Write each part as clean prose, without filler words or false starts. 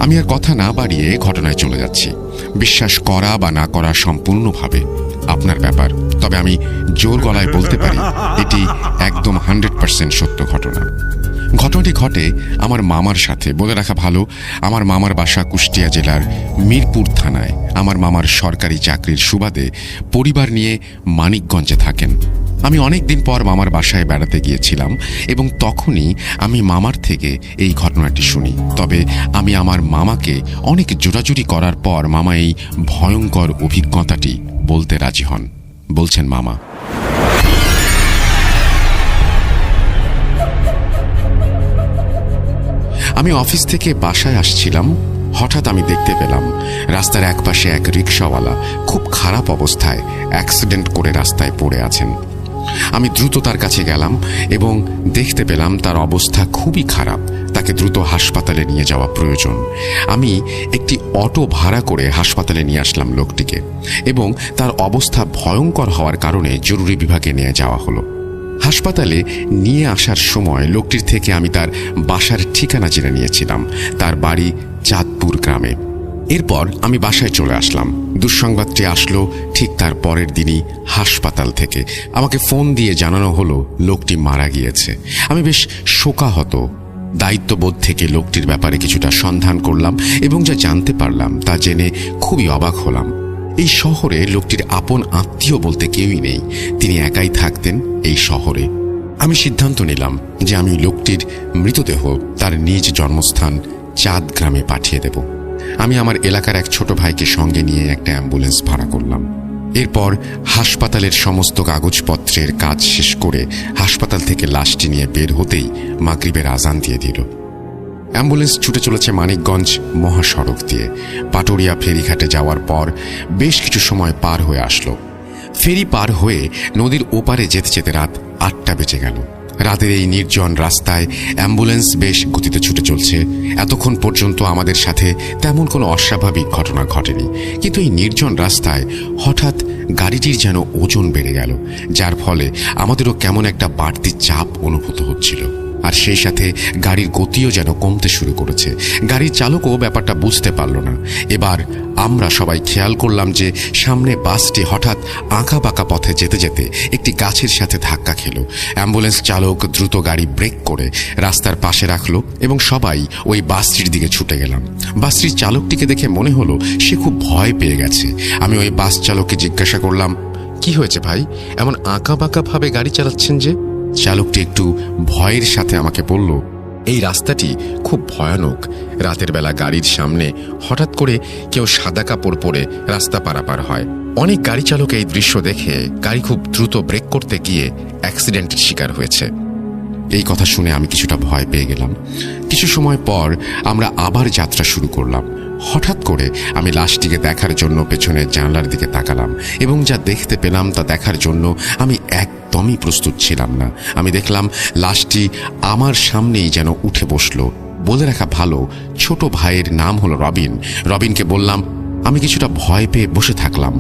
আমি আর কথা না বাড়িয়ে ঘটনায় চলে যাচ্ছি। বিশ্বাস করা বা না করা সম্পূর্ণভাবে আপনার ব্যাপার, তবে আমি জোর গলায় বলতে পারি এটি একদম 100% সত্য ঘটনা। ঘটনাটি ঘটে আমার মামার সাথে। বলে রাখা ভালো, আমার মামার বাসা কুষ্টিয়া জেলার মিরপুর থানায়। আমার মামার সরকারি চাকরির সুবাদে পরিবার নিয়ে মানিকগঞ্জে থাকেন। আমি অনেক দিন পর মামার বাসায় বেড়াতে গিয়েছিলাম এবং তখনই আমি মামার থেকে এই ঘটনাটি শুনি। তবে আমি আমার মামাকে অনেক জোরাজুরি করার পর মামা এই ভয়ঙ্কর অভিজ্ঞতাটি বলতে রাজি হন। বলছেন মামা, আমি অফিস থেকে বাসায় আসছিলাম। হঠাৎ আমি দেখতে পেলাম রাস্তার একপাশে এক রিকশাওয়ালা খুব খারাপ অবস্থায় অ্যাক্সিডেন্ট করে রাস্তায় পড়ে আছেন। আমি দ্রুত তার কাছে গেলাম এবং দেখতে পেলাম তার অবস্থা খুবই খারাপ। তাকে দ্রুত হাসপাতালে নিয়ে যাওয়া প্রয়োজন। আমি একটি অটো ভাড়া করে হাসপাতালে নিয়ে আসলাম লোকটিকে এবং তার অবস্থা ভয়ঙ্কর হওয়ার কারণে জরুরি বিভাগে নিয়ে যাওয়া হলো। হাসপাতালে নিয়ে আসার সময় লোকটির থেকে আমি তার বাসার ঠিকানা জেনে নিয়েছিলাম। তার বাড়ি চাঁদপুর গ্রামে। এরপর আমি বাসায় চলে আসলাম। দুঃসংবাদটি আসলো ঠিক তার পরের দিনই হাসপাতাল থেকে। আমাকে ফোন দিয়ে জানানো হলো লোকটি মারা গিয়েছে। আমি বেশ শোকাহত। দায়িত্ববোধ থেকে লোকটির ব্যাপারে কিছুটা সন্ধান করলাম এবং যা জানতে পারলাম তা জেনে খুবই অবাক হলাম। এই শহরে লোকটির আপন আত্মীয় বলতে কেউই নেই। তিনি একাই থাকতেন এই শহরে। আমি সিদ্ধান্ত নিলাম যে আমি লোকটির মৃতদেহ তার নিজ জন্মস্থান চাঁদ গ্রামে পাঠিয়ে দেব। আমি আমার এলাকার এক ছোট ভাইকে সঙ্গে নিয়ে একটা অ্যাম্বুলেন্স ভাড়া করলাম। এরপর হাসপাতালের সমস্ত কাগজপত্রের কাজ শেষ করে হাসপাতাল থেকে লাশটি নিয়ে বের হতেই মাগরিবের আজান দিয়ে দিল। অ্যাম্বুলেন্স ছুটে চলেছে মানিকগঞ্জ মহাসড়ক দিয়ে। পাটুরিয়া ফেরিঘাটে যাওয়ার পর বেশ কিছু সময় পার হয়ে আসলো। ফেরি পার হয়ে নদীর ওপারে যেতে যেতে রাত 8টা বেজে গেল। রাতের এই নির্জন রাস্তায় অ্যাম্বুলেন্স বেশ গতিতে ছুটে চলছে। এতক্ষণ পর্যন্ত আমাদের সাথে তেমন কোনো অস্বাভাবিক ঘটনা ঘটেনি, কিন্তু এই নির্জন রাস্তায় হঠাৎ গাড়িটির যেন ওজন বেড়ে গেল, যার ফলে আমাদেরও কেমন একটা বাড়তি চাপ অনুভূত হচ্ছিল। আর সেই সাথে গাড়ির গতিও যেন কমতে শুরু করেছে। গাড়ির চালকও ব্যাপারটা বুঝতে পারল না। এবার আমরা সবাই খেয়াল করলাম যে সামনে বাসটি হঠাৎ আঁকা বাঁকা পথে যেতে যেতে একটি গাছের সাথে ধাক্কা খেল। অ্যাম্বুলেন্স চালক দ্রুত গাড়ি ব্রেক করে রাস্তার পাশে রাখলো এবং সবাই ওই বাসটির দিকে ছুটে গেলাম। বাসটির চালকটিকে দেখে মনে হলো সে খুব ভয় পেয়ে গেছে। আমি ওই বাস চালককে জিজ্ঞাসা করলাম, কি হয়েছে ভাই, এমন আঁকা বাঁকা ভাবে গাড়ি চালাচ্ছেন যে? চালকটি একটু ভয়ের সাথে আমাকে বলল, এই রাস্তাটি খুব ভয়ানক। রাতের বেলা গাড়ির সামনে হঠাৎ করে কেউ সাদা কাপড় পরে রাস্তা পারাপার হয়। অনেক গাড়ি চালক এই দৃশ্য দেখে গাড়ি খুব দ্রুত ব্রেক করতে গিয়ে অ্যাক্সিডেন্টের শিকার হয়েছে। এই কথা শুনে আমি কিছুটা ভয় পেয়ে গেলাম। কিছু সময় পর আমরা আবার যাত্রা শুরু করলাম। হঠাৎ করে আমি লাশটিকে দেখার জন্য পেছনের জানলার দিকে তাকালাম এবং যা দেখতে পেলাম তা দেখার জন্য আমি একদমই প্রস্তুত ছিলাম না। আমি দেখলাম লাশটি আমার সামনেই যেন উঠে বসলো। বলে রাখা ভালো, ছোট ভাইয়ের নাম হলো রবিন। রবিনকে বললাম, আমি কিছুটা ভয় পেয়ে বসে থাকলাম।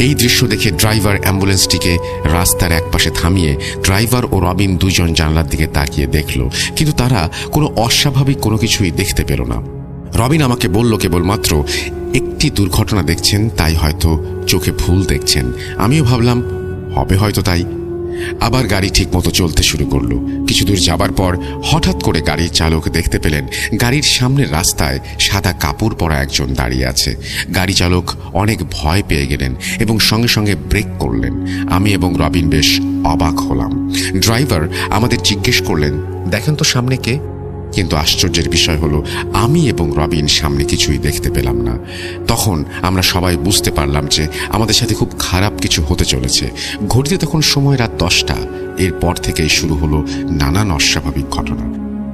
এই দৃশ্য দেখে ড্রাইভার অ্যাম্বুলেন্সটিকে রাস্তার একপাশে থামিয়ে ড্রাইভার ও রবিন দুজন জানলার দিকে তাকিয়ে দেখল, কিন্তু তারা কোনো অস্বাভাবিক কোনো কিছুই দেখতে পেল না। রবিন আমাকে বলল, কেবলমাত্র একটি দুর্ঘটনা দেখছেন, তাই হয়তো চোখে ভুল দেখছেন। আমিও ভাবলাম হবে হয়তো তাই। আবার গাড়ি ঠিক মতো চলতে শুরু করলো। কিছু দূর যাবার পর হঠাৎ করে গাড়ির চালক দেখতে পেলেন গাড়ির সামনের রাস্তায় সাদা কাপড় পরা একজন দাঁড়িয়ে আছে। গাড়ি চালক অনেক ভয় পেয়ে গেলেন এবং সঙ্গে সঙ্গে ব্রেক করলেন। আমি এবং রবিন বেশ অবাক হলাম। ড্রাইভার আমাদের জিজ্ঞেস করলেন, দেখেন তো সামনে কে? কিন্তু আশ্চর্যের বিষয় হলো আমি এবং রবিন সামনে কিছুই দেখতে পেলাম না। তখন আমরা সবাই বুঝতে পারলাম যে আমাদের সাথে খুব খারাপ কিছু হতে চলেছে। ঘড়িতে তখন সময় রাত 10টা। এরপর থেকেই শুরু হলো নানান অস্বাভাবিক ঘটনা।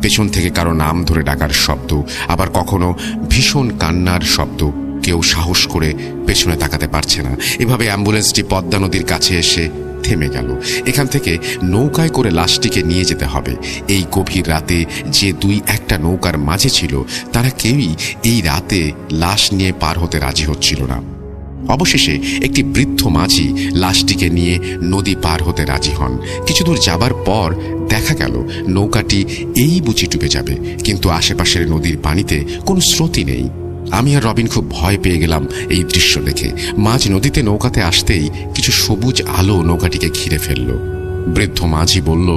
পেছন থেকে কারো নাম ধরে ডাকার শব্দ, আবার কখনো ভীষণ কান্নার শব্দ। কেউ সাহস করে পেছনে তাকাতে পারছে না। এভাবে অ্যাম্বুলেন্সটি পদ্মা নদীর কাছে এসে থেমে গেল। এখান থেকে নৌকায় করে লাশটিকে নিয়ে যেতে হবে। এই গভীর রাতে যে 2-1টা নৌকার মাঝে ছিল তারা কেউই এই রাতে লাশ নিয়ে পার হতে রাজি হচ্ছিল না। অবশেষে একটি বৃদ্ধ মাঝি লাশটিকে নিয়ে নদী পার হতে রাজি হন। কিছু দূর যাবার পর দেখা গেল নৌকাটি এই বুঝি ডুবে যাবে, কিন্তু আশেপাশের নদীর পানিতে কোনো স্রোতই নেই। আমি আর রবিন খুব ভয় পেয়ে গেলাম এই দৃশ্য দেখে। মাঝ নদীতে নৌকাতে আসতেই কিছু সবুজ আলো নৌকাটিকে ঘিরে ফেলল। বৃদ্ধ মাঝি বলল,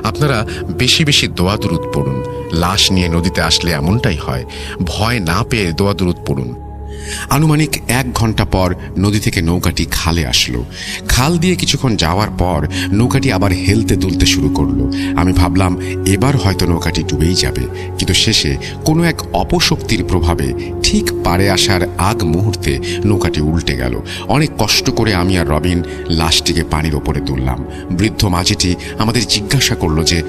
আপনারা বেশি বেশি দোয়া দুরুদ পড়ুন। লাশ নিয়ে নদীতে আসলে এমনটাই হয়, ভয় না পেয়ে দোয়া দুরুদ পড়ুন। আনুমানিক 1 ঘন্টা পর নদী থেকে নৌকাটি খালে আসলো। খাল দিয়ে কিছুক্ষণ যাওয়ার পর নৌকাটি আবার হেলতে দুলতে শুরু করলো। আমি ভাবলাম এবার হয়তো নৌকাটি ডুবেই যাবে, কিন্তু শেষে কোনো এক অপশক্তির প্রভাবে ঠিক পাড়ে আসার আগ মুহূর্তে নৌকাটি উল্টে গেল। অনেক কষ্ট করে আমি আর রবিন লাশটিকে পানির ওপরে তুললাম। বৃদ্ধ মাঝিটি আমাদের জিজ্ঞাসা করলো যে,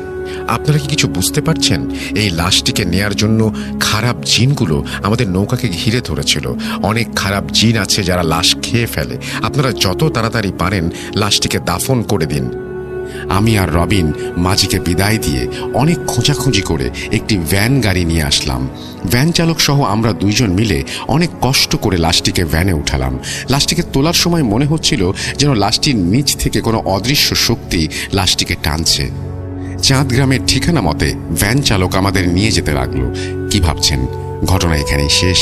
আপনারা কি কিছু বুঝতে পারছেন? এই লাশটিকে নেয়ার জন্য খারাপ জিনগুলো আমাদের নৌকাকে ঘিরে ধরেছিল। অনেক খারাপ জিন আছে যারা লাশ খেয়ে ফেলে। আপনারা যত তাড়াতাড়ি পারেন লাশটিকে দাফন করে দিন। আমি আর রবিন মাঝিকে বিদায় দিয়ে অনেক খোঁজাখুঁজি করে একটি ভ্যান গাড়ি নিয়ে আসলাম। ভ্যান চালক সহ আমরা 2 জন মিলে অনেক কষ্ট করে লাশটিকে ভ্যানে উঠালাম। লাশটিকে তোলার সময় মনে হচ্ছিল যেন লাশটির নিচ থেকে কোনো অদৃশ্য শক্তি লাশটিকে টানছে। চাঁদ গ্রামের ঠিকানা মতে ভ্যান চালক আমাদের নিয়ে যেতে লাগলো। কি ভাবছেন? ঘটনা এখানেই শেষ?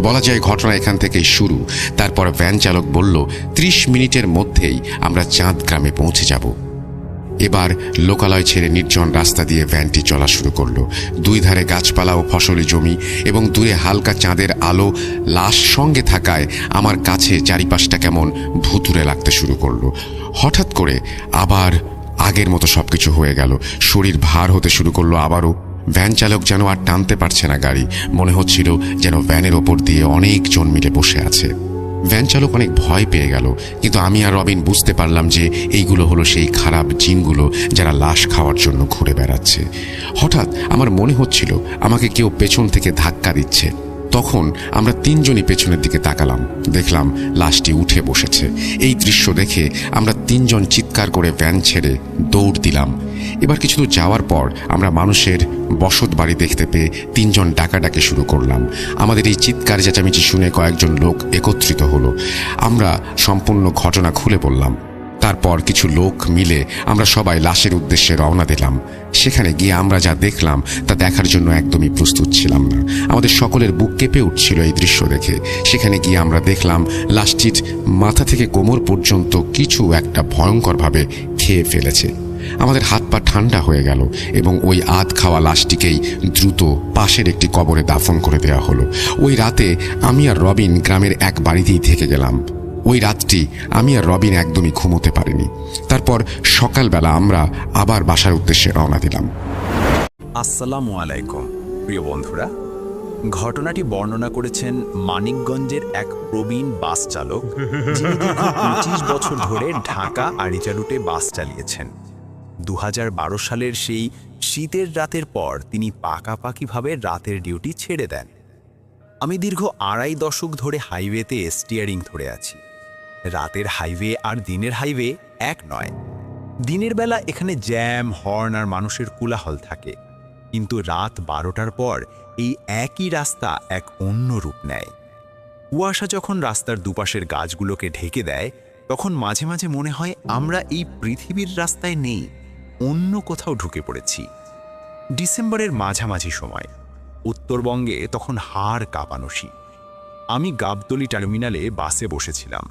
বলা যায় ঘটনা এখান থেকেই শুরু। তারপর ভ্যান চালক বলল 30 মিনিটের মধ্যেই আমরা চাঁদ গ্রামে পৌঁছে যাব। এবার লোকালয় ছেড়ে নির্জন রাস্তা দিয়ে ভ্যানটি চলা শুরু করলো। 2 ধারে গাছপালা ও ফসলি জমি এবং দূরে হালকা চাঁদের আলো লাশ সঙ্গে থাকায় আমার কাছে চারিপাশটা কেমন ভুতুরে লাগতে শুরু করলো। হঠাৎ করে আবার আগের মতো সবকিছু হয়ে গেল। শরীর ভার হতে শুরু করলো আবারও। ভ্যান চালক যেন আর টানতে পারছে না গাড়ি। মনে হচ্ছিল যেন ভ্যানের ওপর দিয়ে অনেকজন মিলে বসে আছে। ভ্যান চালক অনেক ভয় পেয়ে গেল, কিন্তু আমি আর রবিন বুঝতে পারলাম যে এইগুলো হলো সেই খারাপ জিনগুলো যারা লাশ খাওয়ার জন্য ঘুরে বেড়াচ্ছে। হঠাৎ আমার মনে হচ্ছিল আমাকে কেউ পেছন থেকে ধাক্কা দিচ্ছে। তখন আমরা 3 জনই পেছনের দিকে তাকালাম, দেখলাম লাশটি উঠে বসেছে। এই দৃশ্য দেখে আমরা 3 জন চিৎকার করে ভ্যান ছেড়ে দৌড় দিলাম। এবার কিছু দূর যাওয়ার পর আমরা মানুষের বসত বাড়ি দেখতে পেয়ে 3 জন ডাকাডাকি শুরু করলাম। আমাদের এই চিৎকার চেঁচামেচি শুনে কয়েকজন লোক একত্রিত হলো। আমরা সম্পূর্ণ ঘটনা খুলে বললাম। তারপর কিছু লোক মিলে আমরা সবাই লাশের উদ্দেশ্যে রওনা দিলাম। সেখানে গিয়ে আমরা যা দেখলাম তা দেখার জন্য একদমই প্রস্তুত ছিলাম না। আমাদের সকলের বুক কেঁপে উঠছিল এই দৃশ্য দেখে। সেখানে গিয়ে আমরা দেখলাম লাশটির মাথা থেকে কোমর পর্যন্ত কিছু একটা ভয়ঙ্করভাবে খেয়ে ফেলেছে। আমাদের হাত পা ঠান্ডা হয়ে গেল এবং ওই আধ খাওয়া লাশটিকেই দ্রুত পাশের একটি কবরে দাফন করে দেওয়া হলো। ওই রাতে আমি আর রবিন গ্রামের এক বাড়িতেই থেকে গেলাম। ওই রাতটি আমি আর রবিন একদমই ঘুমোতে পারিনি। তারপর সকালবেলা আমরা আবার বাসার উদ্দেশ্যে রওনা দিলাম। আসসালামু আলাইকুম প্রিয় বন্ধুরা, ঘটনাটি বর্ণনা করেছেন মানিকগঞ্জের এক প্রবীণ বাস চালক, যিনি দীর্ঘ 25 বছর ধরে ঢাকা আরিচা রুটে বাস চালিয়েছেন। 2012 সালের সেই শীতের রাতের পর তিনি পাকাপাকিভাবে রাতের ডিউটি ছেড়ে দেন। আমি দীর্ঘ 2.5 দশক ধরে হাইওয়েতে স্টিয়ারিং ধরে আছি। রাতের হাইওয়ে আর দিনের হাইওয়ে এক নয়। দিনের বেলা এখানে জ্যাম, হর্ন আর মানুষের কোলাহল থাকে, কিন্তু রাত 12টার পর এই একই রাস্তা এক অন্য রূপ নেয়। কুয়াশা যখন রাস্তার দুপাশের গাছগুলোকে ঢেকে দেয়, তখন মাঝে মাঝে মনে হয় আমরা এই পৃথিবীর রাস্তায় নেই, অন্য কোথাও ঢুকে পড়েছি। ডিসেম্বরের মাঝামাঝি সময়, উত্তরবঙ্গে তখন হাড় কাঁপানো শীত। আমি গাবতলী টার্মিনালে বাসে বসেছিলাম।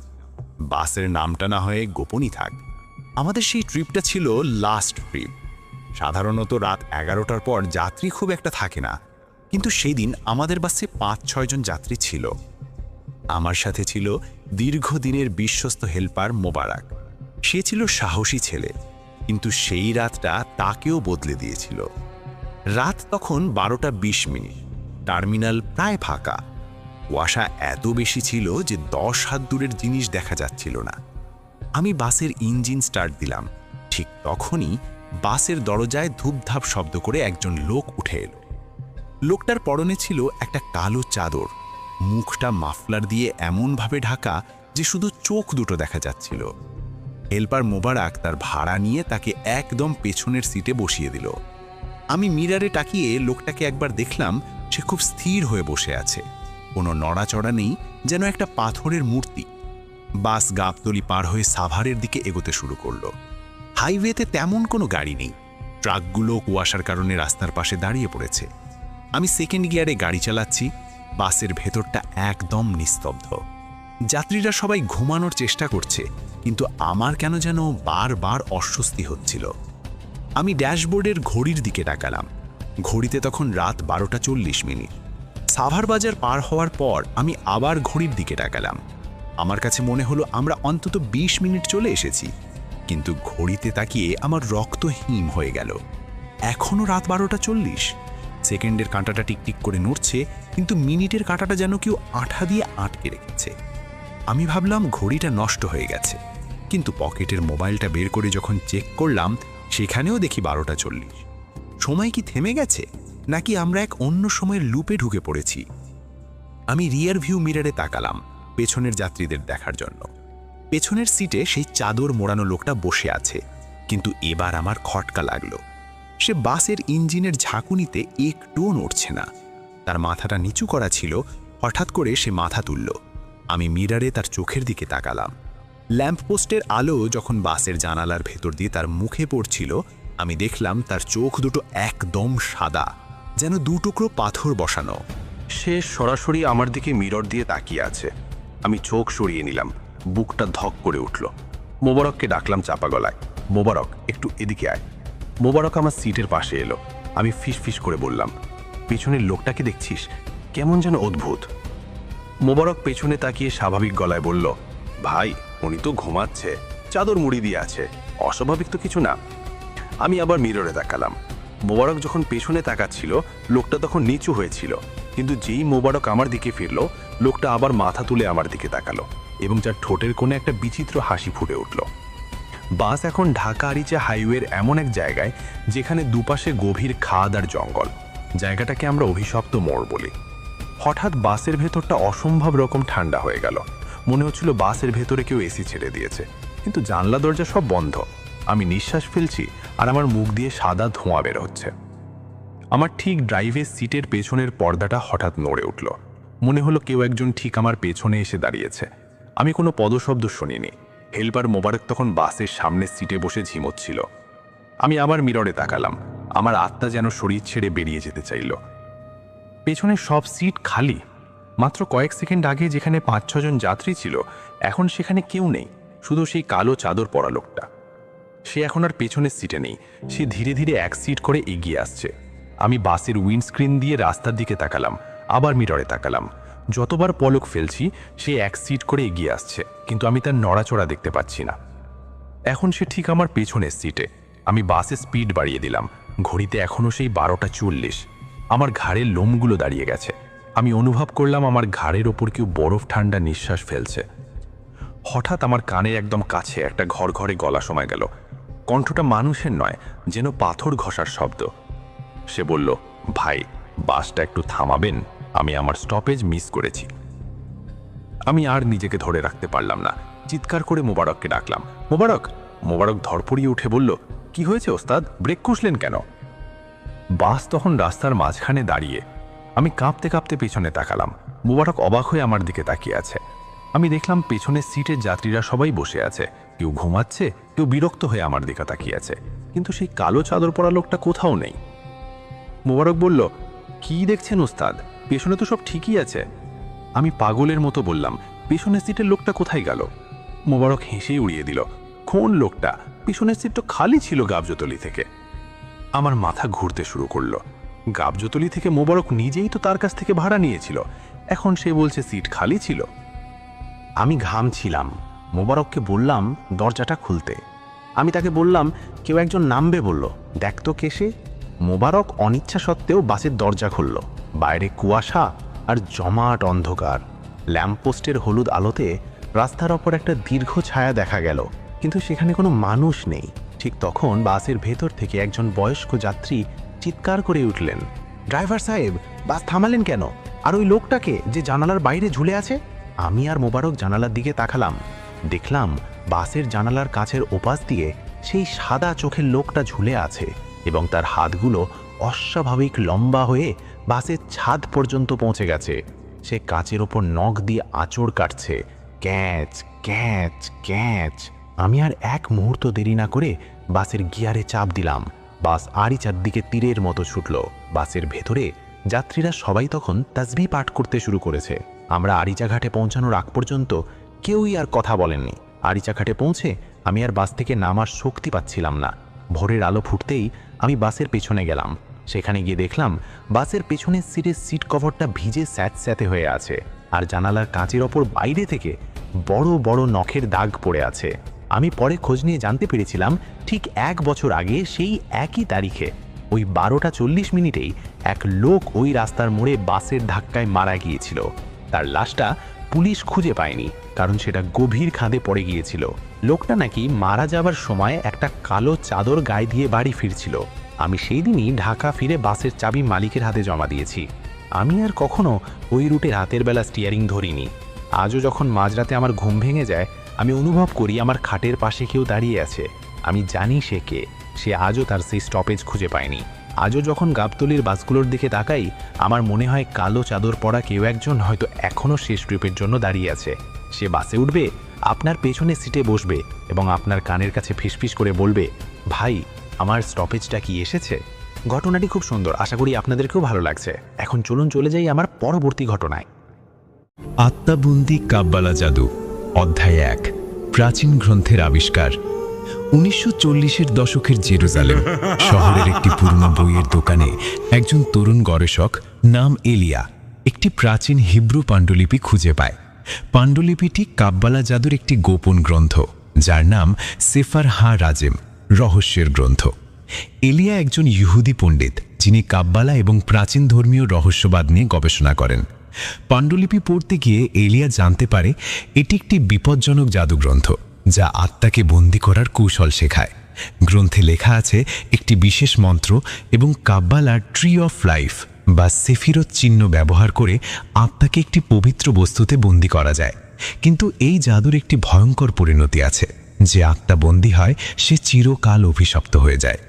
বাসের নামটা না হয়ে গোপনই থাক। আমাদের সেই ট্রিপটা ছিল লাস্ট ট্রিপ। সাধারণত রাত 11টার পর যাত্রী খুব একটা থাকে না, কিন্তু সেই দিন আমাদের বাসে 5-6 জন যাত্রী ছিল। আমার সাথে ছিল দীর্ঘদিনের বিশ্বস্ত হেল্পার মোবারক। সে ছিল সাহসী ছেলে, কিন্তু সেই রাতটা তাকেও বদলে দিয়েছিল। রাত তখন 12:20। টার্মিনাল প্রায় ফাঁকা। কুয়াশা এত বেশি ছিল যে 10 হাত দূরের জিনিস দেখা যাচ্ছিল না। আমি বাসের ইঞ্জিন স্টার্ট দিলাম। ঠিক তখনই বাসের দরজায় ধূপধাপ শব্দ করে একজন লোক উঠে এলো। লোকটার পরনে ছিল একটা কালো চাদর, মুখটা মাফলার দিয়ে এমনভাবে ঢাকা যে শুধু চোখ দুটো দেখা যাচ্ছিল। হেল্পার মোবারক তার ভাড়া নিয়ে তাকে একদম পেছনের সিটে বসিয়ে দিল। আমি মিরারে তাকিয়ে লোকটাকে একবার দেখলাম। সে খুব স্থির হয়ে বসে আছে, কোনো নড়াচড়া নেই, যেন একটা পাথরের মূর্তি। বাস গাবতলী পার হয়ে সাভারের দিকে এগোতে শুরু করলো। হাইওয়েতে তেমন কোনো গাড়ি নেই। ট্রাকগুলো কুয়াশার কারণে রাস্তার পাশে দাঁড়িয়ে পড়েছে। আমি সেকেন্ড গিয়ারে গাড়ি চালাচ্ছি। বাসের ভেতরটা একদম নিস্তব্ধ। যাত্রীরা সবাই ঘুমানোর চেষ্টা করছে, কিন্তু আমার কেন যেন বারবার অস্বস্তি হচ্ছিল। আমি ড্যাশবোর্ডের ঘড়ির দিকে তাকালাম। ঘড়িতে তখন রাত 12:40। সাভার বাজার পার হওয়ার পর আমি আবার ঘড়ির দিকে তাকালাম। আমার কাছে মনে হলো আমরা অন্তত 20 মিনিট চলে এসেছি, কিন্তু ঘড়িতে তাকিয়ে আমার রক্ত হিম হয়ে গেল। এখনও রাত 12:40। সেকেন্ডের কাঁটাটা টিকটিক করে নড়ছে, কিন্তু মিনিটের কাঁটাটা যেন কেউ আঠা দিয়ে আটকে রেখেছে। আমি ভাবলাম ঘড়িটা নষ্ট হয়ে গেছে, কিন্তু পকেটের মোবাইলটা বের করে যখন চেক করলাম, সেখানেও দেখি 12:40। সময় কি থেমে গেছে, নাকি আমরা এক অন্য সময়ের লুপে ঢুকে পড়েছি? আমি রিয়ার ভিউ মিররে তাকালাম পেছনের যাত্রীদের দেখার জন্য। পেছনের সিটে সেই চাদর মোড়ানো লোকটা বসে আছে, কিন্তু এবার আমার খটকা লাগলো। সে বাসের ইঞ্জিনের ঝাঁকুনিতে একটুও নড়ছে না। তার মাথাটা নিচু করা ছিল। হঠাৎ করে সে মাথা তুলল। আমি মিররে তার চোখের দিকে তাকালাম। ল্যাম্পপোস্টের আলো যখন বাসের জানালার ভেতর দিয়ে তার মুখে পড়ছিল, আমি দেখলাম তার চোখ দুটো একদম সাদা, যেন দুটুকরো পাথর বসানো। সে সরাসরি আমার দিকে মিরর দিয়ে তাকিয়ে আছে। আমি চোখ সরিয়ে নিলাম, বুকটা ধক করে উঠল। মোবারককে ডাকলাম চাপা গলায়, মোবারক একটু এদিকে আয়। মোবারক আমার সিটের পাশে এলো। আমি ফিস ফিস করে বললাম, পেছনের লোকটাকে দেখছিস? কেমন যেন অদ্ভুত। মোবারক পেছনে তাকিয়ে স্বাভাবিক গলায় বলল, ভাই উনি তো ঘুমাচ্ছে, চাদর মুড়ি দিয়ে আছে, অস্বাভাবিক তো কিছু না। আমি আবার মিররে তাকালাম। মোবারক যখন পেছনে তাকাচ্ছিল, লোকটা তখন নিচু হয়েছিল, কিন্তু যেই মোবারক আমার দিকে ফিরল, লোকটা আবার মাথা তুলে আমার দিকে তাকালো এবং যার ঠোঁটের কোণে একটা বিচিত্র হাসি ফুটে উঠল। বাস এখন ঢাকা আরিচা হাইওয়ের এমন এক জায়গায় যেখানে দুপাশে গভীর খাদ আর জঙ্গল। জায়গাটাকে আমরা অভিশপ্ত মোড় বলি। হঠাৎ বাসের ভেতরটা অসম্ভব রকম ঠান্ডা হয়ে গেল। মনে হচ্ছিল বাসের ভেতরে কেউ এসি ছেড়ে দিয়েছে, কিন্তু জানলা দরজা সব বন্ধ। আমি নিঃশ্বাস ফেলছি আর আমার মুখ দিয়ে সাদা ধোঁয়া বের হচ্ছে। আমার ঠিক ড্রাইভের সিটের পেছনের পর্দাটা হঠাৎ নড়ে উঠল। মনে হলো কেউ একজন ঠিক আমার পেছনে এসে দাঁড়িয়েছে। আমি কোনো পদশব্দ শুনিনি। হেল্পার মোবারক তখন বাসের সামনের সিটে বসে ঝিমোচ্ছিল। আমি আবার মিররে তাকালাম। আমার আত্মা যেন শরীর ছেড়ে বেরিয়ে যেতে চাইল। পেছনের সব সিট খালি। মাত্র কয়েক সেকেন্ড আগে যেখানে 5-6 জন যাত্রী ছিল, এখন সেখানে কেউ নেই, শুধু সেই কালো চাদর পরা লোকটা। সে এখন আর পেছনের সিটে নেই। সে ধীরে ধীরে এক সিট করে এগিয়ে আসছে। আমি বাসের উইন্ডস্ক্রিন দিয়ে রাস্তার দিকে তাকালাম, আবার মিররে তাকালাম। যতবার পলক ফেলছি, সে এক সিট করে এগিয়ে আসছে, কিন্তু আমি তার নড়াচড়া দেখতে পাচ্ছি না। এখন সে ঠিক আমার পেছনের সিটে। আমি বাসের স্পিড বাড়িয়ে দিলাম। ঘড়িতে এখনও সেই 12:40। আমার ঘাড়ের লোমগুলো দাঁড়িয়ে গেছে। আমি অনুভব করলাম আমার ঘাড়ের ওপর কেউ বরফ ঠান্ডা নিঃশ্বাস ফেলছে। হঠাৎ আমার কানের একদম কাছে একটা ঘরে গলা সময় গেল। কণ্ঠটা মানুষের নয়, যেন পাথর ঘষার শব্দ। সে বলল, ভাই বাসটা একটু থামাবেন, আমি আমার স্টপেজ মিস করেছি। আমি আর নিজেকে ধরে রাখতে পারলাম না। চিৎকার করে মোবারককে ডাকলাম, মোবারক। মোবারক ধরপড়িয়ে উঠে বলল, কি হয়েছে ওস্তাদ, ব্রেক কষলেন কেন? বাস তখন রাস্তার মাঝখানে দাঁড়িয়ে। আমি কাঁপতে কাঁপতে পেছনে তাকালাম। মোবারক অবাক হয়ে আমার দিকে তাকিয়ে আছে। আমি দেখলাম পেছনের সিটের যাত্রীরা সবাই বসে আছে, কেউ ঘুমাচ্ছে, কেউ বিরক্ত হয়ে আমার দিকে তাকিয়ে আছে, কিন্তু সেই কালো চাদর পরা লোকটা কোথাও নেই। মোবারক বলল, কি দেখছেন ওস্তাদ, পেছনে তো সব ঠিকই আছে। আমি পাগলের মতো বললাম, পেছনের সিটের লোকটা কোথায় গেল? মোবারক হেসেই উড়িয়ে দিল, কোন লোকটা? পেছনের সিট তো খালি ছিল গাবজতলি থেকে। আমার মাথা ঘুরতে শুরু করলো। গাবজতলি থেকে মোবারক নিজেই তো তার কাছ থেকে ভাড়া নিয়েছিল, এখন সে বলছে সিট খালি ছিল। আমি ঘামছিলাম। মোবারককে বললাম দরজাটা খুলতে। আমি তাকে বললাম, কেউ একজন নামবে বলল, দেখ তো কে সে। মোবারক অনিচ্ছা সত্ত্বেও বাসের দরজা খুলল। বাইরে কুয়াশা আর জমাট অন্ধকার। ল্যাম্পপোস্টের হলুদ আলোতে রাস্তার ওপর একটা দীর্ঘ ছায়া দেখা গেল, কিন্তু সেখানে কোনো মানুষ নেই। ঠিক তখন বাসের ভেতর থেকে একজন বয়স্ক যাত্রী চিৎকার করে উঠলেন, ড্রাইভার সাহেব, বাস থামালেন কেন? আর ওই লোকটাকে যে জানালার বাইরে ঝুলে আছে? আমি আর মোবারক জানালার দিকে তাকালাম। দেখলাম বাসের জানালার কাছের ওপাশ দিয়ে সেই সাদা চোখের লোকটা ঝুলে আছে এবং তার হাতগুলো অস্বাভাবিক লম্বা হয়ে বাসের ছাদ পর্যন্ত পৌঁছে গেছে। সে কাচের ওপর নখ দিয়ে আঁচড় কাটছে ক্যাচ ক্যাচ ক্যাচ। আমি আর এক মুহূর্ত দেরি না করে বাসের গিয়ারে চাপ দিলাম। বাস আরই চারদিকে তীরের মতো ছুটল। বাসের ভেতরে যাত্রীরা সবাই তখন তাসবিহ পাঠ করতে শুরু করেছে। আমরা আরিচা ঘাটে পৌঁছানোর আগ পর্যন্ত কেউই আর কথা বলেননি। আরিচা ঘাটে পৌঁছে আমি আর বাস থেকে নামার শক্তি পাচ্ছিলাম না। ভোরের আলো ফুটতেই আমি বাসের পেছনে গেলাম। সেখানে গিয়ে দেখলাম বাসের পেছনের সিটের সিট কভারটা ভিজে স্যাঁতস্যাঁতে হয়ে আছে, আর জানালার কাঁচের ওপর বাইরে থেকে বড় বড় নখের দাগ পড়ে আছে। আমি পরে খোঁজ নিয়ে জানতে পেরেছিলাম ঠিক 1 বছর আগে সেই একই তারিখে ওই 12টা 40 মিনিটেই এক লোক ওই রাস্তার মোড়ে বাসের ধাক্কায় মারা গিয়েছিল। তার লাশটা পুলিশ খুঁজে পায়নি, কারণ সেটা গভীর খাদে পড়ে গিয়েছিল। লোকটা নাকি মারা যাবার সময় একটা কালো চাদর গায়ে দিয়ে বাড়ি ফিরছিল। আমি সেই দিনই ঢাকা ফিরে বাসের চাবি মালিকের হাতে জমা দিয়েছি। আমি আর কখনো ওই রুটে রাতের বেলা স্টিয়ারিং ধরিনি। আজও যখন মাঝরাতে আমার ঘুম ভেঙে যায়, আমি অনুভব করি আমার খাটের পাশে কেউ দাঁড়িয়ে আছে। আমি জানি সে কে। সে আজও তার সেই স্টপেজ খুঁজে পায়নি। আজও যখন গাবতলির বাসগুলোর দিকে তাকাই, আমার মনে হয় কালো চাদর পরা কেউ একজন হয়তো এখনও শেষ ট্রিপের জন্য দাঁড়িয়ে আছে। সে বাসে উঠবে, আপনার পেছনের সিটে বসবে এবং আপনার কানের কাছে ফিসফিস করে বলবে, ভাই আমার স্টপেজটা কি এসেছে? ঘটনাটি খুব সুন্দর, আশা করি আপনাদেরকেও ভালো লাগছে। এখন চলুন চলে যাই আমার পরবর্তী ঘটনায়। আত্মাবন্দি কাব্বালা জাদু, অধ্যায় 1, প্রাচীন গ্রন্থের আবিষ্কার। 1940-এর দশকের জেরুজালেম শহরের একটি পুরনো বইয়ের দোকানে একজন তরুণ গবেষক নাম এলিয়া একটি প্রাচীন হিব্রু পাণ্ডুলিপি খুঁজে পায়। পাণ্ডুলিপিটি কাব্বালা জাদুর একটি গোপন গ্রন্থ, যার নাম সেফার হা রাজেম, রহস্যের গ্রন্থ। এলিয়া একজন ইহুদি পণ্ডিত, যিনি কাব্বালা এবং প্রাচীন ধর্মীয় রহস্যবাদ নিয়ে গবেষণা করেন। পাণ্ডুলিপি পড়তে গিয়ে এলিয়া জানতে পারে এটি একটি বিপজ্জনক জাদুগ্রন্থ, যা আত্মাকে বন্দী করার কৌশল শেখায়। গ্রন্থে লেখা আছে একটি বিশেষ মন্ত্র এবং কাব্বালার ট্রি অফ লাইফ বা সেফিরত চিহ্ন ব্যবহার করে আত্মাকে একটি পবিত্র বস্তুতে বন্দী করা যায়। কিন্তু এই জাদুর একটি ভয়ঙ্কর পরিণতি আছে। যে আত্মা বন্দী হয় সে চিরকাল অভিশপ্ত হয়ে যায়।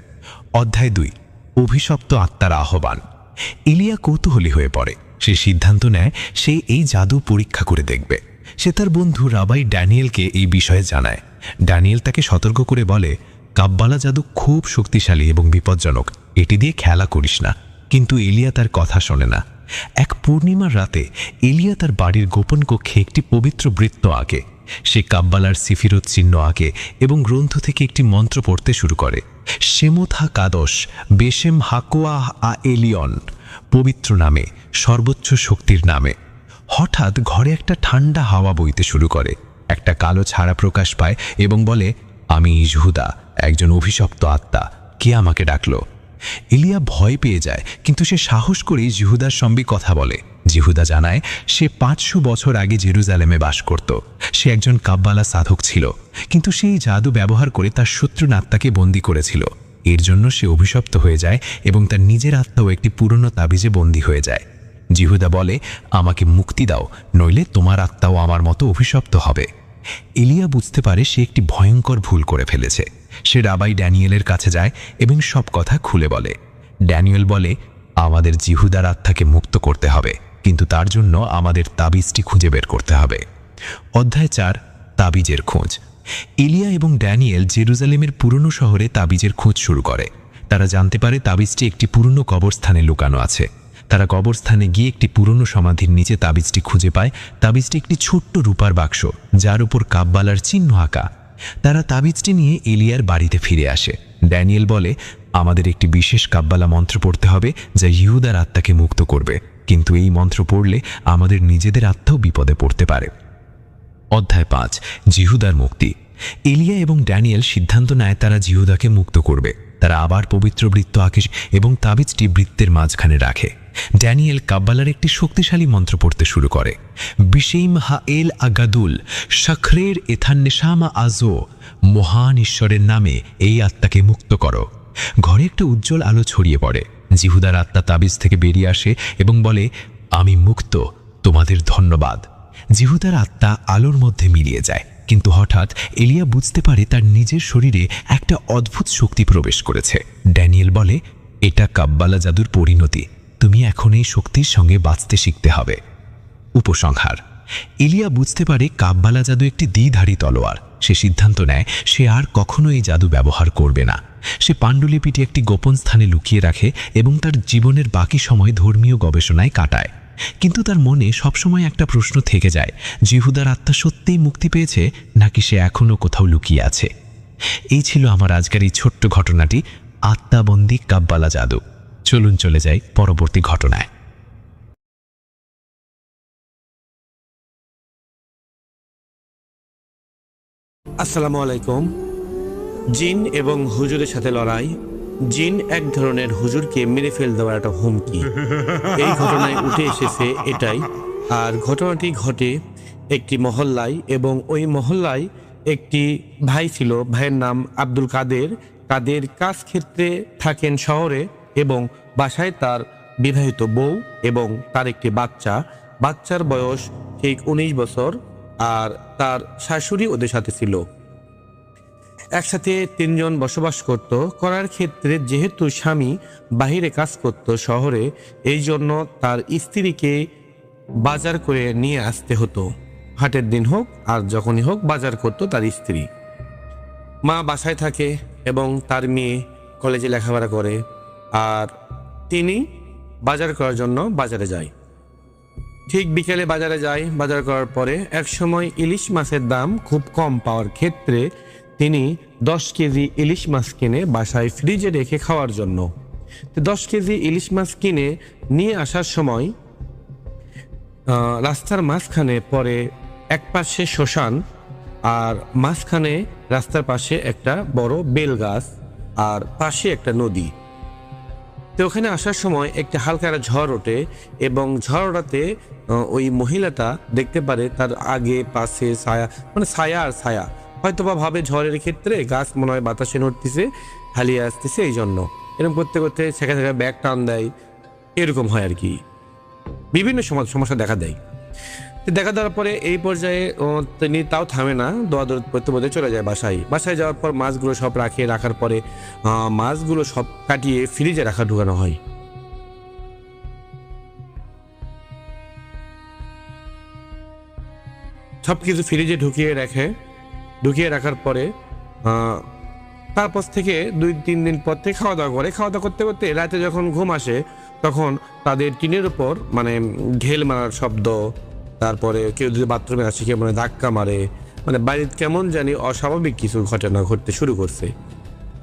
অধ্যায় 2, অভিশপ্ত আত্মার আহ্বান। এলিয়া কৌতূহলী হয়ে পড়ে। সে সিদ্ধান্ত নেয় সে এই জাদু পরীক্ষা করে দেখবে। সে তার বন্ধু রাবাই ড্যানিয়েলকে এই বিষয়ে জানায়। ড্যানিয়েল তাকে সতর্ক করে বলে, কাব্বালা জাদু খুব শক্তিশালী এবং বিপজ্জনক, এটি দিয়ে খেলা করিস না। কিন্তু এলিয়া তার কথা শোনে না। এক পূর্ণিমার রাতে এলিয়া তার বাড়ির গোপন কক্ষে একটি পবিত্র বৃত্ত আঁকে। সে কাব্বালার সিফিরত চিহ্ন আঁকে এবং গ্রন্থ থেকে একটি মন্ত্র পড়তে শুরু করে। শেমোথ হা কাদশ বেশেম হাকোয়াহ আ এলিয়ন, পবিত্র নামে, সর্বোচ্চ শক্তির নামে। হঠাৎ ঘরে একটা ঠান্ডা হাওয়া বইতে শুরু করে। একটা কালো ছায়া প্রকাশ পায় এবং বলে, আমি ইহুদা, একজন অভিশপ্ত আত্মা, কে আমাকে ডাকলো? এলিয়া ভয় পেয়ে যায়, কিন্তু সে সাহস করে জিহুদার সঙ্গে কথা বলে। জিহুদা জানায় সে 500 বছর আগে জেরুজালেমে বাস করত। সে একজন কাব্বালা সাধক ছিল, কিন্তু সেই জাদু ব্যবহার করে তার শত্রু আত্মাকে বন্দী করেছিল। এর জন্য সে অভিশপ্ত হয়ে যায় এবং তার নিজের আত্মাও একটি পুরনো তাবিজে বন্দী হয়ে যায়। জিহুদা বলে, আমাকে মুক্তি দাও, নইলে তোমার আত্মাও আমার মতো অভিশপ্ত হবে। এলিয়া বুঝতে পারে সে একটি ভয়ঙ্কর ভুল করে ফেলেছে। সে রাবাই ড্যানিয়েলের কাছে যায় এবং সব কথা খুলে বলে। ড্যানিয়েল বলে, আমাদের জিহুদার আত্মাকে মুক্ত করতে হবে, কিন্তু তার জন্য আমাদের তাবিজটি খুঁজে বের করতে হবে। অধ্যায় 4, তাবিজের খোঁজ। এলিয়া এবং ড্যানিয়েল জেরুজালেমের পুরনো শহরে তাবিজের খোঁজ শুরু করে। তারা জানতে পারে তাবিজটি একটি পুরনো কবরস্থানে লুকানো আছে। তারা কবরস্থানে গিয়ে একটি পুরনো সমাধির নিচে তাবিজটি খুঁজে পায়। তাবিজটি একটি ছোট্ট রূপার বাক্স, যার উপর কাব্বালার চিহ্ন আঁকা। তারা তাবিজটি নিয়ে এলিয়ার বাড়িতে ফিরে আসে। ড্যানিয়েল বলে, আমাদের একটি বিশেষ কাব্বালা মন্ত্র পড়তে হবে যা ইহুদার আত্মাকে মুক্ত করবে, কিন্তু এই মন্ত্র পড়লে আমাদের নিজেদের আত্মাও বিপদে পড়তে পারে। অধ্যায় 5, জিহুদার মুক্তি। এলিয়া এবং ড্যানিয়েল সিদ্ধান্ত নেয় তারা জিহুদাকে মুক্ত করবে। তারা আবার পবিত্র বৃত্ত আঁকে এবং তাবিজটি বৃত্তের মাঝখানে রাখে। ড্যানিয়েল কাব্বালার একটি শক্তিশালী মন্ত্র পড়তে শুরু করে। বিশেইম হা এল আগাদুল শখরের এথান্নেশামা আজো, মহান ঈশ্বরের নামে এই আত্মাকে মুক্ত করো। ঘরে একটা উজ্জ্বল আলো ছড়িয়ে পড়ে। জিহুদার আত্মা তাবিজ থেকে বেরিয়ে আসে এবং বলে, আমি মুক্ত, তোমাদের ধন্যবাদ। জিহুদার আত্মা আলোর মধ্যে মিলিয়ে যায়, কিন্তু হঠাৎ এলিয়া বুঝতে পারে তার নিজের শরীরে একটা অদ্ভুত শক্তি প্রবেশ করেছে। ড্যানিয়েল বলে, এটা কাব্বালা জাদুর পরিণতি, তুমি এখন এই শক্তির সঙ্গে বাঁচতে শিখতে হবে। উপসংহার: ইলিয়া বুঝতে পারে কাব্বালা জাদু একটি দ্বিধারী তলোয়ার। সে সিদ্ধান্ত নেয় সে আর কখনো এই জাদু ব্যবহার করবে না। সে পাণ্ডুলিপিটি একটি গোপন স্থানে লুকিয়ে রাখে এবং তার জীবনের বাকি সময় ধর্মীয় গবেষণায় কাটায়। কিন্তু তার মনে সবসময় একটা প্রশ্ন থেকে যায়, জিহুদার আত্মা সত্যিই মুক্তি পেয়েছে নাকি সে এখনও কোথাও লুকিয়ে আছে। এই ছিল আমার আজকের এই ছোট্ট ঘটনাটি, আত্মাবন্দী কাব্বালা জাদু। চলুন চলে যাই পরবর্তী ঘটনায়। আসসালামু আলাইকুম। জিন এবং হুজুরের সাথে লড়াই। জিন এক ধরনের হুজুরকে মেরে ফেল দেওয়ার একটা হুমকি। এই ঘটনায় উঠে এসেছে এটাই। আর ঘটনাটি ঘটে একটি মহল্লায়, এবং ওই মহল্লায় একটি ভাই ছিল। ভাইয়ের নাম আব্দুল কাদের। কাদের কাজ ক্ষেত্রে থাকেন শহরে, এবং বাসায় তার বিবাহিত বউ এবং তার একটি বাচ্চা। বাচ্চার বয়স ঠিক 19 বছর। আর তার শাশুড়ি ওদের সাথে ছিল। একসাথে 3 জন বসবাস করার ক্ষেত্রে যেহেতু স্বামী বাহিরে কাজ করত শহরে, এই জন্য তার স্ত্রীকে বাজার করে নিয়ে আসতে হতো। হাটের দিন হোক আর যখনই হোক বাজার করত তার স্ত্রী। মা বাসায় থাকে এবং তার মেয়ে কলেজে লেখাপড়া করে, আর তিনি বাজার করার জন্য বাজারে যায়। ঠিক বিকেলে বাজারে যায়। বাজার করার পরে এক সময় ইলিশ মাছের দাম খুব কম পাওয়ার ক্ষেত্রে তিনি 10 কেজি ইলিশ মাছ কিনে বাসায় ফ্রিজে রেখে খাওয়ার জন্য। 10 কেজি ইলিশ মাছ কিনে নিয়ে আসার সময় রাস্তার মাঝখানে পরে এক পাশে শ্মশান, আর মাঝখানে রাস্তার পাশে একটা বড় বেল গাছ, আর পাশে একটা নদী। তো ওখানে আসার সময় একটা হালকা একটা ঝড় ওঠে, এবং ঝড় ওঠাতে ওই মহিলাটা দেখতে পারে তার আগে পাশে ছায়া, মানে ছায়া আর ছায়া। হয়তো বা ভাবে ঝড়ের ক্ষেত্রে গাছ মনে হয় বাতাসে নড়তেছে, হালিয়ে আসতেছে, এই জন্য এরকম করতে করতে সেখানে থেকে ব্যাগ টান দেয়। এরকম হয় আর কি, বিভিন্ন সমস্যা দেখা দেয়। দেখা দেওয়ার পরে এই পর্যায়ে তিনি তাও থামে না, দৌড়াদৌড় করতে করতে চলে যায় বাসায় যাওয়ার পর মাছগুলো সব রাখার পরে মাছগুলো সব কাটিয়ে ফ্রিজে ঢুকানো হয়। সব কিছু ফ্রিজে ঢুকিয়ে রাখার পরে তারপর থেকে 2-3 দিন পর থেকে খাওয়া দাওয়া করতে করতে রাতে যখন ঘুম আসে, তখন তাদের টিনের উপর মানে ঘেল মারার শব্দ, তারপরে কেউ যদি বাথরুমে আসে কেউ মানে ধাক্কা মারে, মানে বাড়িতে কেমন জানি অস্বাভাবিক কিছু ঘটনা ঘটতে শুরু করছে।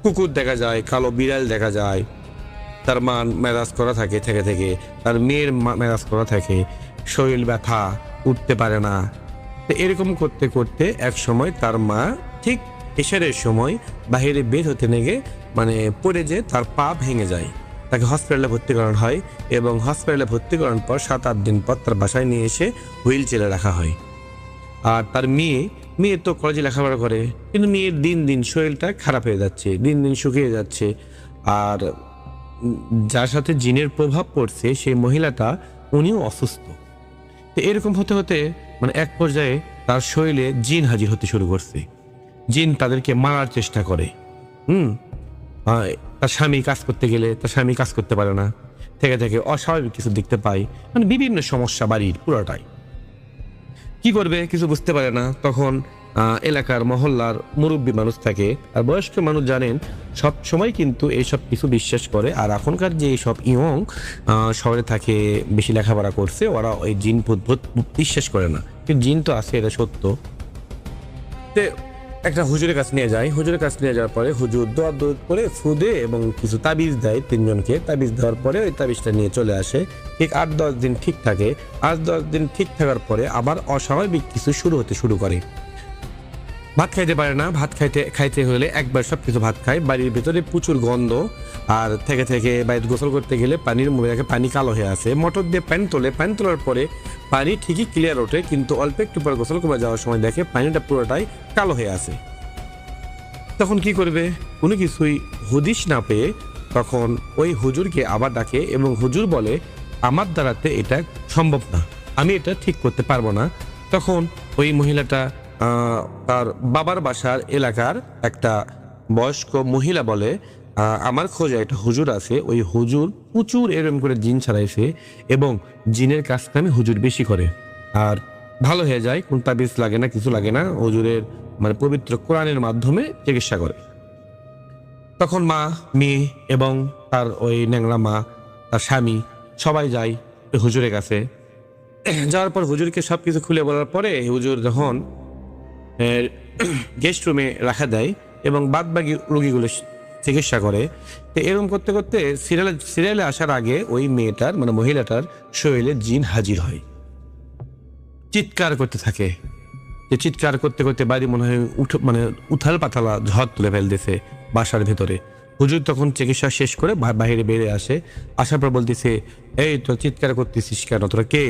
কুকুর দেখা যায়, কালো বিড়াল দেখা যায়, তার মা মেরাজ করা থাকে থেকে তার মেয়ের মেরাজ করা থাকে, শরীর ব্যথা, উঠতে পারে না। তো এরকম করতে করতে এক সময় তার মা ঠিক এশারের সময় বাহিরে বের হতে নেগে মানে পড়ে যে তার পা ভেঙে যায়। তাকে হসপিটালে ভর্তি করানো হয়, এবং হসপিটালে ভর্তি করানোর পর 7-8 দিন পর তার বাসায় নিয়ে এসে হুইল চেয়ারে রাখা হয়। আর তার মেয়ে তো কলেজে লেখাপড়া করে, কিন্তু মেয়ের দিন দিন শরীরটা খারাপ হয়ে যাচ্ছে, দিন দিন শুকিয়ে যাচ্ছে। আর যার সাথে জিনের প্রভাব পড়ছে সেই মহিলাটা, উনিও অসুস্থ। তো এরকম হতে হতে মানে এক পর্যায়ে তার শরীরে জিন হাজির হতে শুরু করছে। জিন তাদেরকে মারার চেষ্টা করে। তার স্বামী কাজ করতে গেলে তার স্বামী কাজ করতে পারে না, থেকে অস্বাভাবিক কিছু দেখতে পায়, মানে বিভিন্ন সমস্যা বাড়ির পুরোটাই। কি করবে কিছু বুঝতে পারে না। তখন এলাকার মহল্লার মুরব্বী মানুষ থাকে, আর বয়স্ক মানুষ জানেন সব সময় কিন্তু এইসব কিছু বিশ্বাস করে। আর এখনকার যে এইসব ইয়ং শহরে থাকে, বেশি লেখাপড়া করছে, ওরা ওই জিন ভূত বিশ্বাস করে না, কিন্তু জিন তো আছে, এটা সত্য। তে একটা হুজুরের কাছে নিয়ে যায়। হুজুরের কাছে নিয়ে যাওয়ার পরে হুজুর দোয়া করে ফুদে এবং কিছু তাবিজ দেয় 3 জনকে। তাবিজ দেওয়ার পরে ওই তাবিজটা নিয়ে চলে আসে। ঠিক 8-10 দিন ঠিক থাকে। 8-10 দিন ঠিক থাকার পরে আবার অস্বাভাবিক কিছু শুরু করে। ভাত খাইতে পারে না। ভাত খাইতে হলে একবার সব কিছু ভাত খায়। বাড়ির ভিতরে প্রচুর গন্ধ, আর থেকে বাড়িতে গোসল করতে গেলে পানির মুখে দেখে পানি কালো হয়ে আসে। মোটর দিয়ে পানি তোলার পরে পানি ঠিকই ক্লিয়ার ওঠে, কিন্তু অল্প একটু পরে গোসল করে যাওয়ার সময় দেখে পানিটা পুরোটাই কালো হয়ে আসে। তখন কি করবে, কোনো কিছুই হুদিস না পেয়ে তখন ওই হুজুরকে আবার ডাকে, এবং হুজুর বলে আমার দ্বারাতে এটা সম্ভব না, আমি এটা ঠিক করতে পারবো না। তখন ওই মহিলাটা তার বাবার বাসার এলাকার একটা বয়স্ক মহিলা বলে, আমার খোঁজে একটা হুজুর আছে, ওই হুজুর প্রচুর এরকম করে জিন ছাড়াইছে, এবং জিনের কাজটা আমি হুজুর বেশি করে। আর ভালো হয়ে যায়, কোন তাবিজ লাগে না, কিছু লাগে না, হুজুরের মানে পবিত্র কোরআনের মাধ্যমে চিকিৎসা করে। তখন মা, মেয়ে এবং তার ওই ন্যাংরা মা, তার স্বামী সবাই যায় ওই হুজুরের কাছে। যাওয়ার পর হুজুরকে সব কিছু খুলে বলার পরে হুজুর যখন গেস্ট রুমে রাখা দেয় এবং বাদবাকি রোগীগুলো চিকিৎসা করে, তো এরকম করতে করতে সিরিয়ালে আসার আগে ওই মেয়েটার মানে মহিলাটার শরীরে জিন হাজির হয়, চিৎকার করতে থাকে। যে চিৎকার করতে করতে বাড়ি মনে হয় উথাল পাথালা ঝড় তুলে ফেলতেছে বাসার ভেতরে। হুজুর তখন চিকিৎসা শেষ করে বাইরে বেরিয়ে আসে, আসার পর বলতেছে, এই তো চিৎকার করতেছিস কেন, তোরা কে,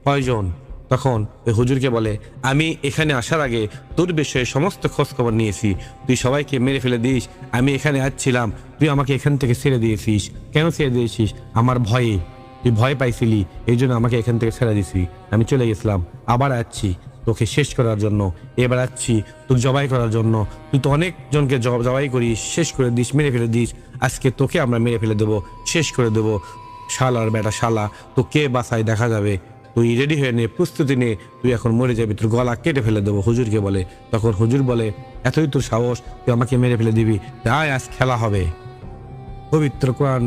কয়জন? তখন ওই হুজুরকে বলে, আমি এখানে আসার আগে তোর বিষয়ে সমস্ত খোঁজ খবর নিয়েছি, তুই সবাইকে মেরে ফেলে দিস, আমি এখানে আসছিলাম, তুই আমাকে এখান থেকে ছেড়ে দিয়েছিস। কেন ছেড়ে দিয়েছিস? আমার ভয়ে, তুই ভয় পাইছিলি, এই জন্য আমাকে এখান থেকে ছেড়ে দিছি, আমি চলে গেছিলাম, আবার আসছি তোকে শেষ করার জন্য, এবার আসছি তোকে জবাই করার জন্য। তুই তো অনেক জনকে জবাই করিস, শেষ করে দিস, মেরে ফেলে দিস, আজকে তোকে আমরা মেরে ফেলে দেবো, শেষ করে দেবো। শালার বেটা শালা, তো কে বাসায় দেখা যাবে, তুই রেডি হয়ে নে, প্রস্তুতি নে, তুই এখন মরে যাবি, তোর গলা কেটে ফেলে দেবো, হুজুরকে বলে। তখন হুজুর বলে, এতই তোর সাহস, তুই আমাকে মেরে ফেলে দিবি, আয় আজ খেলা হবে, পবিত্র কোরআন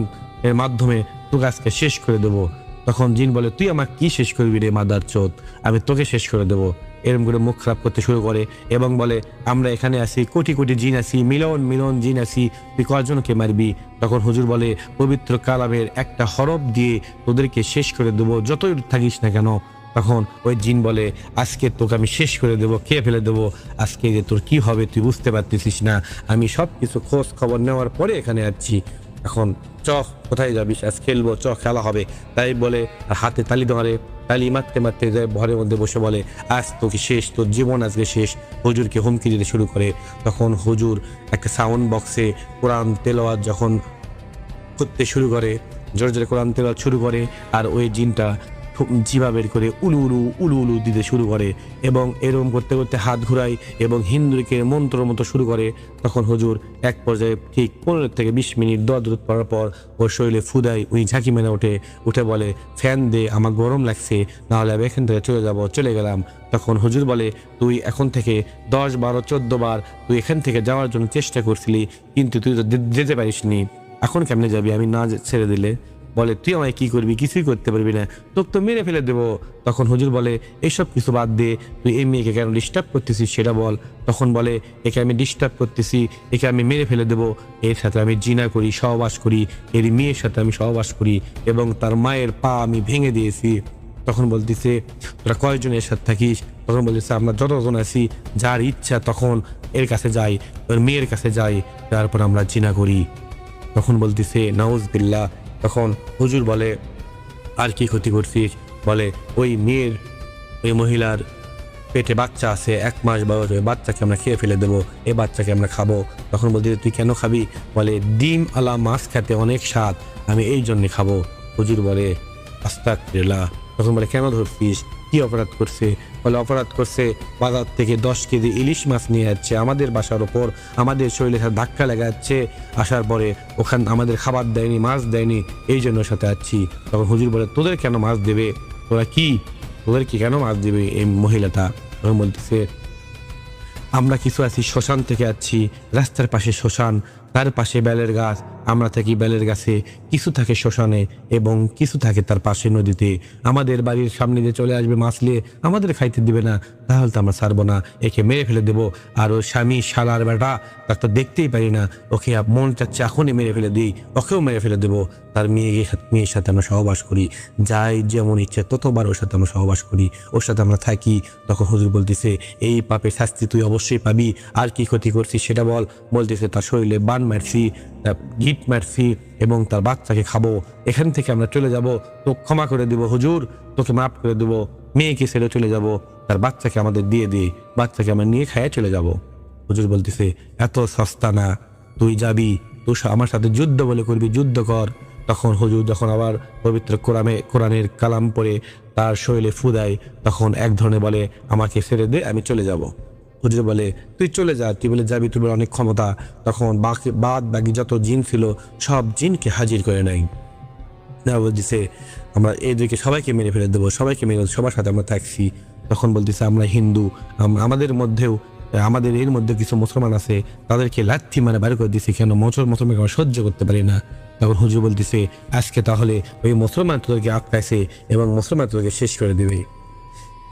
এর মাধ্যমে তোকে আজকে শেষ করে দেবো। তখন জিন বলে, তুই আমার কি শেষ করবি রে মাদার চোদ, আমি তোকে শেষ করে দেবো। এরকম করে মুখ খারাপ করতে শুরু করে এবং বলে, আমরা এখানে আছি, কোটি কোটি জিন আছি, মিলন মিলন জিন আছি, তুই কয়জনকে মারবি? তখন হুজুর বলে, পবিত্র কালামের একটা হরফ দিয়ে তোদেরকে শেষ করে দেবো, যতই থাকিস না কেন। তখন ওই জিন বলে, আজকে তোকে আমি শেষ করে দেবো, খেয়ে ফেলে দেবো, আজকে যে তোর কি হবে তুই বুঝতে পারতেছিস না, আমি সব কিছু খোঁজ খবর নেওয়ার পরে এখানে আসছি। এখন চ, কোথায় যাবিস, আজ খেলবো, চ খেলা হবে। তাই বলে আর হাতে তালি ধরে, তালি মারতে মারতে যায় ঘরের মধ্যে বসে বলে, আজ তোকে শেষ, তোর জীবন আজকে শেষ। হুজুরকে হুমকি দিতে শুরু করে। তখন হুজুর একটা সাউন্ড বক্সে কোরআন তেলাওয়াত যখন করতে শুরু করে, জোরে জোরে কোরআন তেলাওয়াত শুরু করে, আর ওই জিনটা জিভা বের করে উলু উলু উলু উলু দিতে শুরু করে এবং এরকম করতে করতে হাত ঘুরায় এবং হিন্দুকে মন্ত্রের মতো শুরু করে। তখন হুজুর এক পর্যায়ে ঠিক 15 থেকে 20 মিনিট দোয়া দরুদ পড়ার পর ওর শরীরে ফুদাই উনি ঝাঁকি মেনে উঠে বলে, ফ্যান দে, আমার গরম লাগছে, নাহলে আমি এখান থেকে চলে যাব। চলে গেলাম। তখন হুজুর বলে, তুই এখন থেকে 10, 12, 14 বার তুই এখান থেকে যাওয়ার জন্য চেষ্টা করছিলি, কিন্তু তুই তো যেতে পারিসনি, এখন কেমনে যাবি আমি না ছেড়ে দিলে? বলে, তুই আমায় কি করবি, কিছুই করতে পারবি না, তোকে তো মেরে ফেলে দেবো। তখন হুজুর বলে, এইসব কিছু বাদ দে, তুই এই মেয়েকে কেন ডিস্টার্ব করতেছিস সেটা বল। তখন বলে, একে আমি ডিস্টার্ব করতেছি, একে আমি মেরে ফেলে দেবো, এর সাথে আমি জিনা করি, সহবাস করি, এর মেয়ের সাথে আমি সহবাস করি এবং তার মায়ের পা আমি ভেঙে দিয়েছি। তখন বলতেছে, তোরা কয়জনের সাথে থাকিস? তখন বলতেছে, আমরা যতজন আছি, যার ইচ্ছা তখন এর কাছে যাই, ওর মেয়ের কাছে যাই, তারপর আমরা জিনা করি। তখন বলতেছে, নাউজুবিল্লাহ। তখন হুজুর বলে, আর কি ক্ষতি করছিস? বলে, ওই মেয়ের, ওই মহিলার পেটে বাচ্চা আছে, 1 মাস বয়স, ওই বাচ্চাকে আমরা খেয়ে ফেলে দেবো, এই বাচ্চাকে আমরা খাবো। তখন বলতেছে, তুই কেন খাবি? বলে, ডিম আলা মাছ খেতে অনেক স্বাদ, আমি এই জন্যে খাবো। হুজুর বলে, আস্তাগফিরুল্লাহ। তখন বলে, কেন ধরছিস, কি অপরাধ করছে? বলে, অপরাধ করছে, বাজার থেকে 10 কেজি ইলিশ মাছ নিয়ে যাচ্ছে আমাদের বাসার ওপর, আমাদের শরীরে সাথে ধাক্কা লেগে যাচ্ছে, আসার পরে ওখান আমাদের খাবার দেয়নি, মাছ দেয়নি, এই জন্য সাথে আসছি। তখন হুজুর বলে, তোদের কেন মাছ দেবে, তোরা কি, তোদের কি কেন মাছ দেবে এই মহিলাটা? তখন বলতেছে, আমরা কিছু আছি শ্মশান থেকে আসছি, রাস্তার পাশে শ্মশান, তার পাশে বেলের গাছ, আমরা থাকি বেলের গাছে, কিছু থাকে শ্মশানে এবং কিছু থাকে তার পাশে নদীতে। আমাদের বাড়ির সামনে দিয়ে চলে আসবে মাছ নিয়ে, আমাদের খাইতে দিবে না, তাহলে তো আমরা ছাড়বো না, একে মেরে ফেলে দেবো। আর ওর স্বামী শালার বেটা, তার তো দেখতেই পারি না, ওকে মন চাচ্ছে এখনই মেরে ফেলে দিই, ওকেও মেরে ফেলে দেবো। তার মেয়ের সাথে আমরা সহবাস করি, যাই যেমন ইচ্ছে ততবার ওর সাথে আমরা সহবাস করি, ওর সাথে আমরা থাকি। তখন হুজুর বলতেছে, এই পাপের শাস্তি তুই অবশ্যই পাবি, আর কি ক্ষতি করছিস সেটা বল। বলতেছে, তার শরীরে বান মারছি, গিট মারছি এবং তার বাচ্চাকে খাবো, এখান থেকে আমরা চলে যাব, তো ক্ষমা করে দিব হুজুর, তোকে মাফ করে দেবো, মেয়েকে ছেড়ে চলে যাব, তার বাচ্চাকে আমাদের দিয়ে দিই, বাচ্চাকে আমরা নিয়ে খাইয়ে চলে যাব। হুজুর বলতেছে, এত সস্তা না, তুই যাবি, তুই আমার সাথে যুদ্ধ বলে করবি, যুদ্ধ কর। তখন হুজুর যখন আবার পবিত্র কোরআনের কালাম পড়ে তার শরীরে ফুদায়, তখন এক ধরনের বলে, আমাকে ছেড়ে দে, আমি চলে যাব। হুজুর বলে, তুই চলে যা, তুই বলে যাবি, তুই বলে অনেক ক্ষমতা। তখন বাকি যত জিন ছিল সব জিনকে হাজির করে নেয়, বলতেছে, আমরা এদেরকে সবাইকে মেরে ফেলে দেবো, সবাইকে মেরে, সবার সাথে আমরা থাকছি। তখন বলতেছে আমরা হিন্দু, আমাদের মধ্যেও আমাদের এর মধ্যে কিছু মুসলমান আছে, তাদেরকে লাথি মারে বাইরে করে দিছে, কেন মুসলমানকে আমরা সহ্য করতে পারি না। তখন হুজুর বলতেছে আজকে তাহলে ওই মুসলমান তোদেরকে আটকাইছে এবং মুসলমান তোদেরকে শেষ করে দেবে।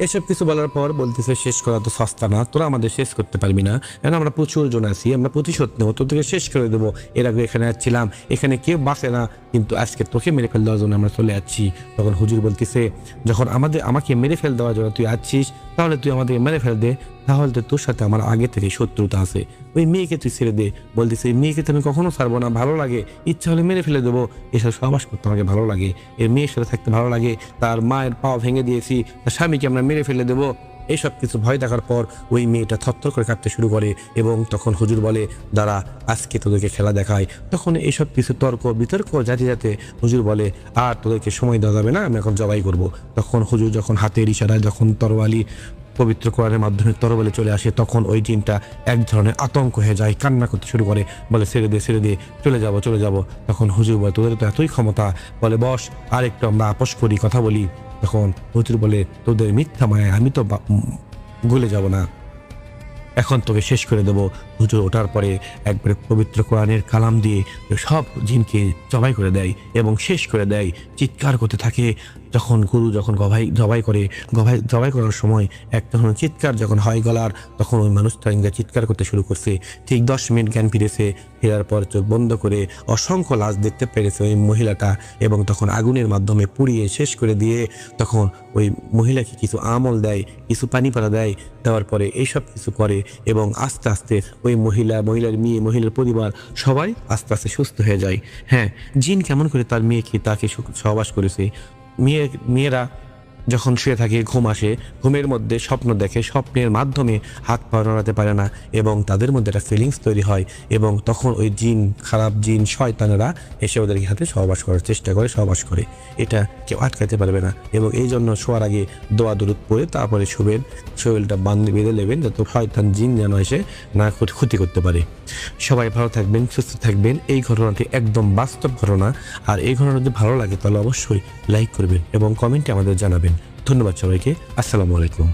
এসব কিছু বলার পর বলতেছে শেষ করা তো সস্তা না, তোরা আমাদের শেষ করতে পারবি না, কারণ আমরা প্রচুর জন আছি, আমরা প্রতিশোধ নেবো, তোদেরকে শেষ করে দেবো। এর আগে এখানে আসছিলাম, এখানে কেউ বাঁচে না, কিন্তু আজকে তোকে মেরে ফেল দেওয়ার জন্য আমরা চলে যাচ্ছি। তখন হুজুর বলতেছে যখন আমাকে মেরে ফেল দেওয়ার জন্য তুই আসছিস, তাহলে তুই আমাদেরকে মেরে ফেল দে, তাহলে তো তোর সাথে আমার আগে থেকে শত্রুতা আছে, ওই মেয়েকে তুই ছেড়ে দে। বলতেছে এই মেয়েকে তো আমি কখনো ছাড়বো না, ভালো লাগে, ইচ্ছা হলে মেরে ফেলে দেবো, এসব সহবাস করতে আমাকে ভালো লাগে, এর মেয়ের সাথে থাকতে ভালো লাগে, তার মায়ের পাও ভেঙে দিয়েছি, তার স্বামীকে আমরা মেরে ফেলে দেবো। এইসব কিছু ভয় দেখার পর ওই মেয়েটা থরথর করে কাঁদতে শুরু করে এবং তখন হুজুর বলে দাঁড়া আজকে তোদেরকে খেলা দেখায়। তখন এইসব কিছু তর্ক বিতর্ক যাতে যাতে হুজুর বলে আর তোদেরকে সময় দেওয়া যাবে না, আমি এখন জবাই করব। তখন হুজুর যখন হাতের ইশারায় যখন তরবারি পবিত্র কোরআনের মাধ্যমে তরবারি চলে আসে, তখন ওই জিনটা এক ধরনের আতঙ্ক হয়ে যায়, কান্না করতে শুরু করে, বলে ছেড়ে দে ছেড়ে দে, চলে যাব। তখন হুজুর বলে তোদের তো এতই ক্ষমতা, বলে বস আর একটু আমরা আপোষ করি, কথা বলি। তখন হুজুর বলে তোদের মিথ্যা মায়া আমি তো গলে যাব না, এখন তোকে শেষ করে দেবো। হুজুর ওঠার পরে একবারে পবিত্র কোরআনের কালাম দিয়ে সব জিনকে জবাই করে দেয় এবং শেষ করে দেয়, চিৎকার করতে থাকে। যখন গুরু যখন জবাই করার সময় এক তখন চিৎকার যখন হয় গলার, তখন ওই মানুষটা ইংরেজি চিৎকার করতে শুরু করছে। ঠিক 10 মিনিট জ্ঞান ফিরেছে, ফেরার পর চোখ বন্ধ করে অসংখ্য লাশ দেখতে পেরেছে ওই মহিলাটা, এবং তখন আগুনের মাধ্যমে পুড়িয়ে শেষ করে দিয়ে তখন ওই মহিলাকে কিছু আমল দেয়, কিছু পানি পাড়া দেওয়ার পরে এইসব কিছু করে এবং আস্তে আস্তে ওই মহিলার মেয়ে, মহিলার পরিবার সবাই আস্তে আস্তে সুস্থ হয়ে যায়। হ্যাঁ, জিন কেমন করে তার মেয়েকে তাকে সহবাস করেছে। মেয়েরা যখন শুয়ে থাকে ঘুম আসে, ঘুমের মধ্যে স্বপ্ন দেখে, স্বপ্নের মাধ্যমে হাত পা নড়াতে পারে না এবং তাদের মধ্যে একটা ফিলিংস তৈরি হয় এবং তখন ওই জিন, খারাপ জিন, শয়তানেরা এসে ওদের হাতে সহবাস করার চেষ্টা করে, সহবাস করে। এটা কেউ আটকাতে পারবে না এবং এই জন্য শোয়ার আগে দোয়া দরুদ পড়ে তারপরে শুবেন, শরীরটা বেঁধে নেবেন যাতে শয়তান জিন যেন এসে না ক্ষতি করতে পারে। সবাই ভালো থাকবেন, সুস্থ থাকবেন। এই ঘটনাটি একদম বাস্তব ঘটনা, আর এই ঘটনা যদি ভালো লাগে তাহলে অবশ্যই লাইক করবেন এবং কমেন্টে আমাদের জানাবেন। ধন্যবাদ সবাইকে, আসসালামু আলাইকুম।